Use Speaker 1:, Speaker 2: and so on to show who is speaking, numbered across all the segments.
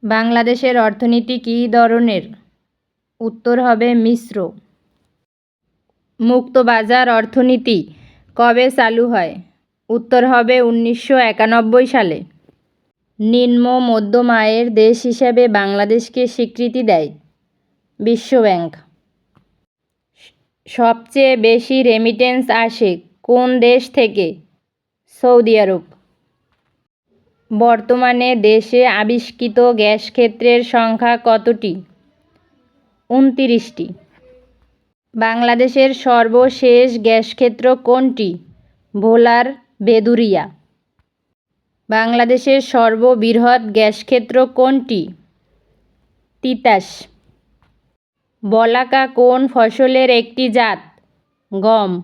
Speaker 1: বাংলাদেশের অর্থনীতি কী ধরনের? উত্তর হবে মিশ্র। মুক্তবাজার অর্থনীতি কবে চালু হয়? উত্তর হবে 1991 সালে। নিম্ন মধ্যম আয়ের দেশ হিসেবে বাংলাদেশকে স্বীকৃতি দেয় বিশ্বব্যাংক। সবচেয়ে বেশি রেমিটেন্স আসে কোন দেশ থেকে? সৌদি আরব। বর্তমানে দেশে আবিষ্কৃত গ্যাস ক্ষেত্রের সংখ্যা কতটি? 29টি। বাংলাদেশের সর্বশেষ গ্যাসক্ষেত্র কোনটি? ভোলার বেদুরিয়া। বাংলাদেশের সর্ববৃহৎ গ্যাসক্ষেত্র কোনটি? তিতাস। বলাকা কোন ফসলের একটি জাত? গম।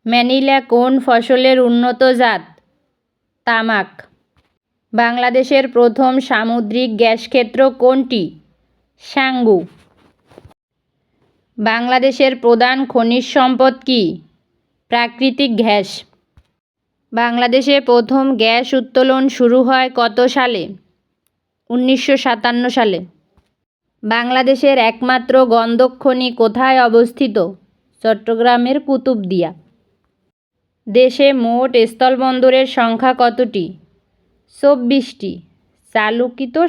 Speaker 1: ম্যানিলা কোন ফসলের উন্নত জাত? তামাক। বাংলাদেশের প্রথম সামুদ্রিক গ্যাসক্ষেত্র কোনটি? সাঙ্গু। বাংলাদেশের প্রধান খনিজ সম্পদ কী? প্রাকৃতিক গ্যাস। বাংলাদেশে প্রথম গ্যাস উত্তোলন শুরু হয় কত সালে? 1957 সালে। বাংলাদেশের একমাত্র গন্ধক খনি কোথায় অবস্থিত? চট্টগ্রামের কুতুবদিয়া। দেশে মোট স্থলবন্দরের সংখ্যা কতটি? 24টি। চালুকৃত